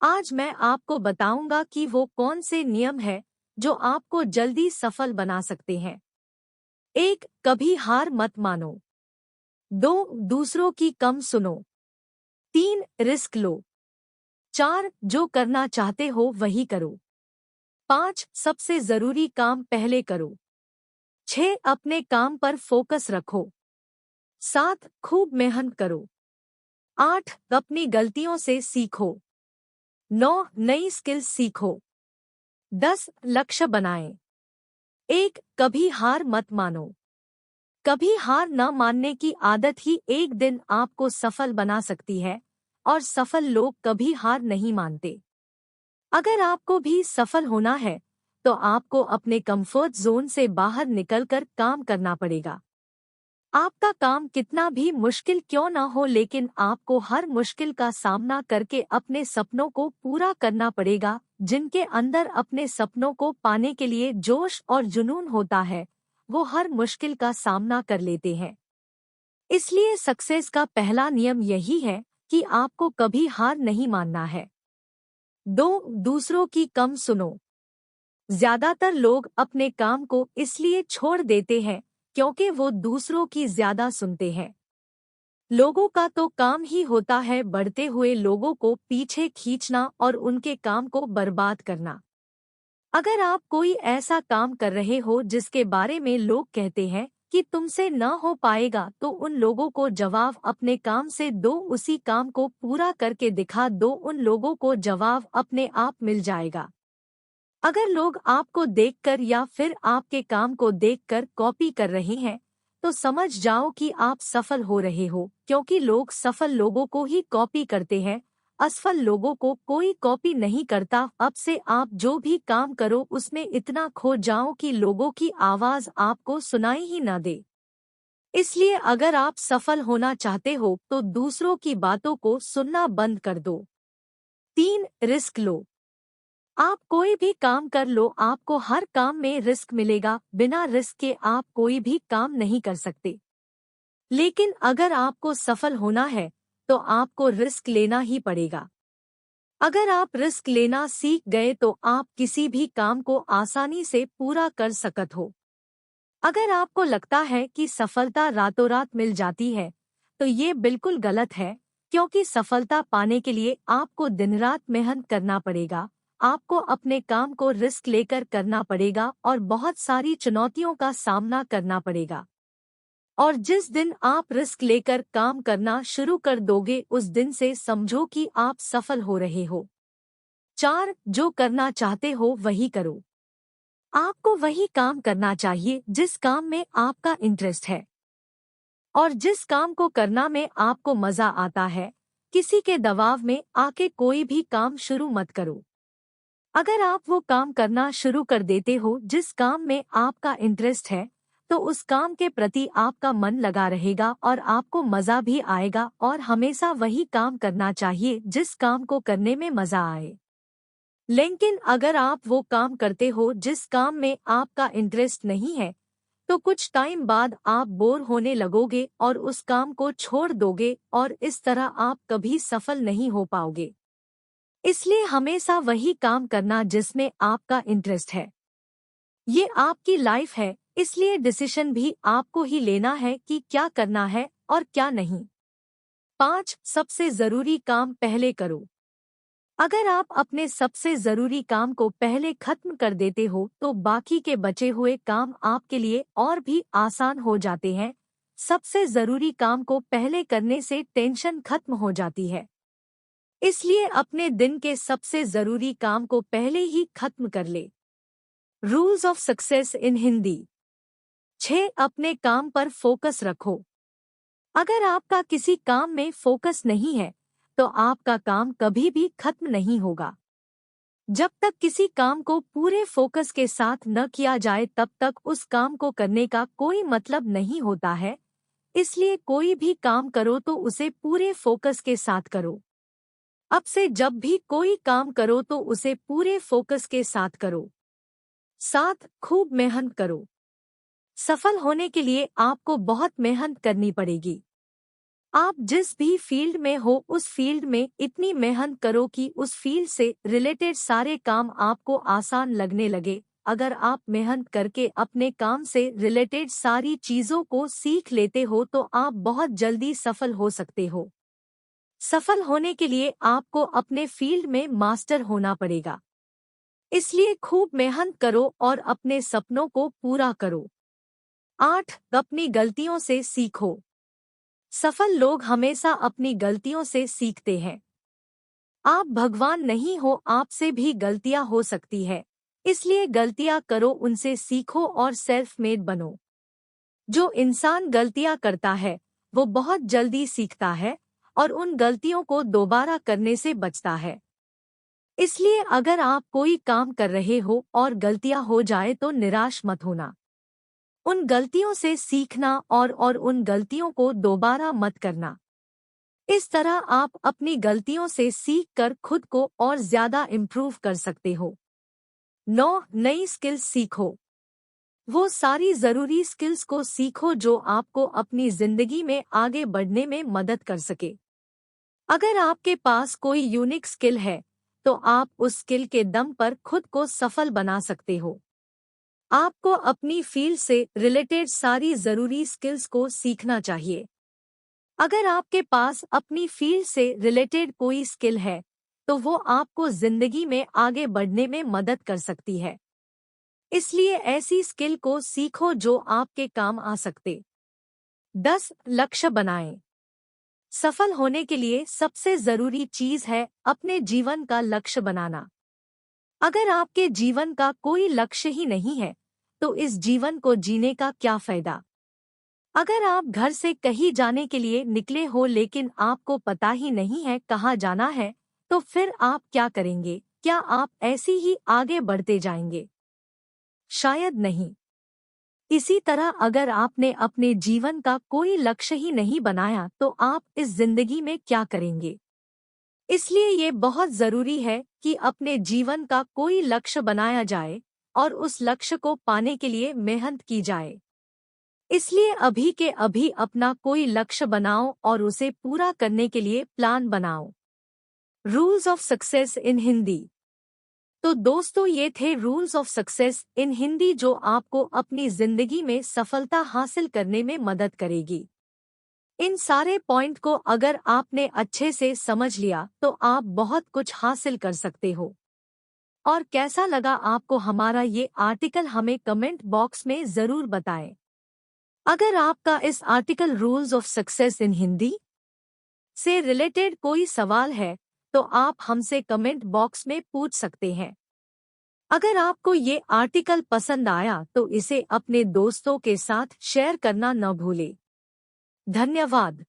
आज मैं आपको बताऊंगा कि वो कौन से नियम है जो आपको जल्दी सफल बना सकते हैं। 1. कभी हार मत मानो। 2. दूसरों की कम सुनो। 3. रिस्क लो। 4. जो करना चाहते हो वही करो। 5. सबसे जरूरी काम पहले करो। 6. अपने काम पर फोकस रखो। 7. खूब मेहनत करो। 8. अपनी गलतियों से सीखो। 9. नई स्किल्स सीखो। 10. लक्ष्य बनाएं। 1. कभी हार मत मानो। कभी हार न मानने की आदत ही एक दिन आपको सफल बना सकती है, और सफल लोग कभी हार नहीं मानते। अगर आपको भी सफल होना है, तो आपको अपने कंफर्ट जोन से बाहर निकलकर काम करना पड़ेगा। आपका काम कितना भी मुश्किल क्यों ना हो, लेकिन आपको हर मुश्किल का सामना करके अपने सपनों को पूरा करना पड़ेगा। जिनके अंदर अपने सपनों को पाने के लिए जोश और जुनून होता है, वो हर मुश्किल का सामना कर लेते हैं। इसलिए सक्सेस का पहला नियम यही है कि आपको कभी हार नहीं मानना है। 2. दूसरों की कम सुनो। ज्यादातर लोग अपने काम को इसलिए छोड़ देते हैं क्योंकि वो दूसरों की ज्यादा सुनते हैं। लोगों का तो काम ही होता है बढ़ते हुए लोगों को पीछे खींचना और उनके काम को बर्बाद करना। अगर आप कोई ऐसा काम कर रहे हो जिसके बारे में लोग कहते हैं कि तुमसे न हो पाएगा, तो उन लोगों को जवाब अपने काम से दो। उसी काम को पूरा करके दिखा दो, उन लोगों को जवाब अपने आप मिल जाएगा। अगर लोग आपको देखकर या फिर आपके काम को देखकर कॉपी कर रहे हैं, तो समझ जाओ कि आप सफल हो रहे हो, क्योंकि लोग सफल लोगों को ही कॉपी करते हैं। असफल लोगों को कोई कॉपी नहीं करता। अब से आप जो भी काम करो उसमें इतना खो जाओ कि लोगों की आवाज आपको सुनाई ही न दे। इसलिए अगर आप सफल होना चाहते हो तो दूसरों की बातों को सुनना बंद कर दो। 3. रिस्क लो। आप कोई भी काम कर लो, आपको हर काम में रिस्क मिलेगा। बिना रिस्क के आप कोई भी काम नहीं कर सकते। लेकिन अगर आपको सफल होना है, तो आपको रिस्क लेना ही पड़ेगा। अगर आप रिस्क लेना सीख गए तो आप किसी भी काम को आसानी से पूरा कर सकते हो। अगर आपको लगता है कि सफलता रातों रात मिल जाती है, तो ये बिल्कुल गलत है, क्योंकि सफलता पाने के लिए आपको दिन रात मेहनत करना पड़ेगा। आपको अपने काम को रिस्क लेकर करना पड़ेगा और बहुत सारी चुनौतियों का सामना करना पड़ेगा। और जिस दिन आप रिस्क लेकर काम करना शुरू कर दोगे, उस दिन से समझो कि आप सफल हो रहे हो। 4. जो करना चाहते हो वही करो। आपको वही काम करना चाहिए जिस काम में आपका इंटरेस्ट है और जिस काम को करना में आपको मजा आता है। किसी के दबाव में आके कोई भी काम शुरू मत करो। अगर आप वो काम करना शुरू कर देते हो जिस काम में आपका इंटरेस्ट है, तो उस काम के प्रति आपका मन लगा रहेगा और आपको मजा भी आएगा। और हमेशा वही काम करना चाहिए जिस काम को करने में मजा आए। लेकिन अगर आप वो काम करते हो जिस काम में आपका इंटरेस्ट नहीं है, तो कुछ टाइम बाद आप बोर होने लगोगे और उस काम को छोड़ दोगे, और इस तरह आप कभी सफल नहीं हो पाओगे। इसलिए हमेशा वही काम करना जिसमें आपका इंटरेस्ट है। ये आपकी लाइफ है, इसलिए डिसीजन भी आपको ही लेना है कि क्या करना है और क्या नहीं। 5. सबसे जरूरी काम पहले करो। अगर आप अपने सबसे जरूरी काम को पहले खत्म कर देते हो, तो बाकी के बचे हुए काम आपके लिए और भी आसान हो जाते हैं। सबसे जरूरी काम को पहले करने से टेंशन खत्म हो जाती है। इसलिए अपने दिन के सबसे जरूरी काम को पहले ही खत्म कर ले। Rules of success in Hindi. 6. अपने काम पर फोकस रखो। अगर आपका किसी काम में फोकस नहीं है, तो आपका काम कभी भी खत्म नहीं होगा। जब तक किसी काम को पूरे फोकस के साथ न किया जाए, तब तक उस काम को करने का कोई मतलब नहीं होता है। इसलिए कोई भी काम करो तो उसे पूरे फोकस के साथ करो। अब से जब भी कोई काम करो तो उसे पूरे फोकस के साथ करो। 7. खूब मेहनत करो। सफल होने के लिए आपको बहुत मेहनत करनी पड़ेगी। आप जिस भी फील्ड में हो उस फील्ड में इतनी मेहनत करो कि उस फील्ड से रिलेटेड सारे काम आपको आसान लगने लगे। अगर आप मेहनत करके अपने काम से रिलेटेड सारी चीज़ों को सीख लेते हो तो आप बहुत जल्दी सफल हो सकते हो। सफल होने के लिए आपको अपने फील्ड में मास्टर होना पड़ेगा। इसलिए खूब मेहनत करो और अपने सपनों को पूरा करो। 8. अपनी गलतियों से सीखो। सफल लोग हमेशा अपनी गलतियों से सीखते हैं। आप भगवान नहीं हो, आपसे भी गलतियां हो सकती है। इसलिए गलतियां करो, उनसे सीखो और सेल्फ मेड बनो। जो इंसान गलतियां करता है वो बहुत जल्दी सीखता है और उन गलतियों को दोबारा करने से बचता है। इसलिए अगर आप कोई काम कर रहे हो और गलतियां हो जाए तो निराश मत होना। उन गलतियों से सीखना और उन गलतियों को दोबारा मत करना। इस तरह आप अपनी गलतियों से सीख कर खुद को और ज्यादा इम्प्रूव कर सकते हो। 9. नई स्किल्स सीखो। वो सारी जरूरी स्किल्स को सीखो जो आपको अपनी जिंदगी में आगे बढ़ने में मदद कर सके। अगर आपके पास कोई यूनिक स्किल है तो आप उस स्किल के दम पर खुद को सफल बना सकते हो। आपको अपनी फील्ड से रिलेटेड सारी जरूरी स्किल्स को सीखना चाहिए। अगर आपके पास अपनी फील्ड से रिलेटेड कोई स्किल है तो वो आपको जिंदगी में आगे बढ़ने में मदद कर सकती है। इसलिए ऐसी स्किल को सीखो जो आपके काम आ सकते। 10. लक्ष्य बनाएं। सफल होने के लिए सबसे जरूरी चीज है अपने जीवन का लक्ष्य बनाना। अगर आपके जीवन का कोई लक्ष्य ही नहीं है तो इस जीवन को जीने का क्या फायदा। अगर आप घर से कहीं जाने के लिए निकले हो लेकिन आपको पता ही नहीं है कहाँ जाना है तो फिर आप क्या करेंगे? क्या आप ऐसी ही आगे बढ़ते जाएंगे? शायद नहीं। इसी तरह अगर आपने अपने जीवन का कोई लक्ष्य ही नहीं बनाया तो आप इस जिंदगी में क्या करेंगे? इसलिए ये बहुत जरूरी है कि अपने जीवन का कोई लक्ष्य बनाया जाए और उस लक्ष्य को पाने के लिए मेहनत की जाए। इसलिए अभी के अभी अपना कोई लक्ष्य बनाओ और उसे पूरा करने के लिए प्लान बनाओ। Rules of success in Hindi. तो दोस्तों ये थे rules of success in Hindi जो आपको अपनी जिंदगी में सफलता हासिल करने में मदद करेगी। इन सारे पॉइंट को अगर आपने अच्छे से समझ लिया तो आप बहुत कुछ हासिल कर सकते हो। और कैसा लगा आपको हमारा ये आर्टिकल हमें कमेंट बॉक्स में जरूर बताएं। अगर आपका इस article rules of success in Hindi से रिलेटेड कोई सवाल है तो आप हमसे कमेंट बॉक्स में पूछ सकते हैं। अगर आपको ये आर्टिकल पसंद आया तो इसे अपने दोस्तों के साथ शेयर करना न भूलें। धन्यवाद।